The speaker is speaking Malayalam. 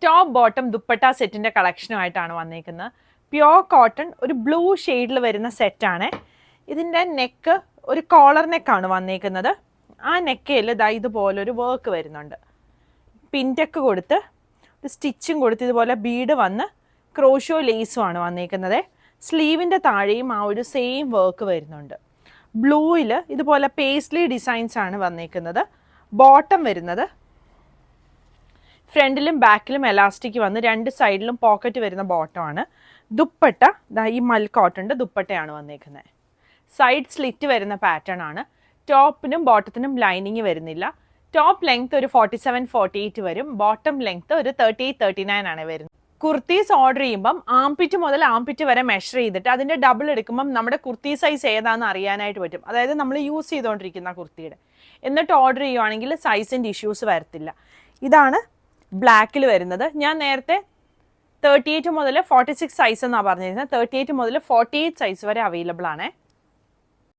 ടോപ്പ് ബോട്ടം ദുപ്പട്ട സെറ്റിൻ്റെ കളക്ഷനുമായിട്ടാണ് വന്നിരിക്കുന്നത്. പ്യോർ കോട്ടൺ ഒരു ബ്ലൂ ഷെയ്ഡിൽ വരുന്ന സെറ്റാണ്. ഇതിൻ്റെ നെക്ക് ഒരു കോളർ നെക്കാണ് വന്നിരിക്കുന്നത്. ആ നെക്കയിൽ ഇതുപോലൊരു വർക്ക് വരുന്നുണ്ട്. പിൻടെക്ക് കൊടുത്ത് ഒരു സ്റ്റിച്ചും കൊടുത്ത് ഇതുപോലെ ബീഡ് വന്ന് ക്രോഷോ ലേസുമാണ് വന്നിരിക്കുന്നത്. സ്ലീവിൻ്റെ താഴെയും ആ ഒരു സെയിം വർക്ക് വരുന്നുണ്ട്. ബ്ലൂയിൽ ഇതുപോലെ പേസ്ലി ഡിസൈൻസ് ആണ് വന്നിരിക്കുന്നത്. ബോട്ടം വരുന്നത് ഫ്രണ്ടിലും ബാക്കിലും എലാസ്റ്റിക് വന്ന് രണ്ട് സൈഡിലും പോക്കറ്റ് വരുന്ന ബോട്ടമാണ്. ദുപ്പട്ട ഈ മൽ കോട്ടൻ്റെ ദുപ്പട്ടയാണ് വന്നിരിക്കുന്നത്. സൈഡ് സ്ലിറ്റ് വരുന്ന പാറ്റേൺ ആണ്. ടോപ്പിനും ബോട്ടത്തിനും ലൈനിങ് വരുന്നില്ല. ടോപ്പ് ലെങ്ത് ഒരു 47-48 വരും. ബോട്ടം ലെങ്ത് ഒരു 38-39 ആണ് വരുന്നത്. കുർത്തീസ് ഓർഡർ ചെയ്യുമ്പം ആംപിറ്റ് മുതൽ ആംപിറ്റ് വരെ മെഷർ ചെയ്തിട്ട് അതിൻ്റെ ഡബിൾ എടുക്കുമ്പം നമ്മുടെ കുർത്തി സൈസ് ഏതാണെന്ന് അറിയാനായിട്ട് പറ്റും. അതായത് നമ്മൾ യൂസ് ചെയ്തുകൊണ്ടിരിക്കുന്ന കുർത്തിയുടെ. എന്നിട്ട് ഓർഡർ ചെയ്യുവാണെങ്കിൽ സൈസിൻ്റെ ഇഷ്യൂസ് വരത്തില്ല. ഇതാണ് ബ്ലാക്കിൽ വരുന്നത്. ഞാൻ നേരത്തെ 38 മുതൽ 46 സൈസ് എന്നാണ് പറഞ്ഞിരുന്നത്. 38 മുതൽ 48 സൈസ് വരെ അവൈലബിൾ ആണ്.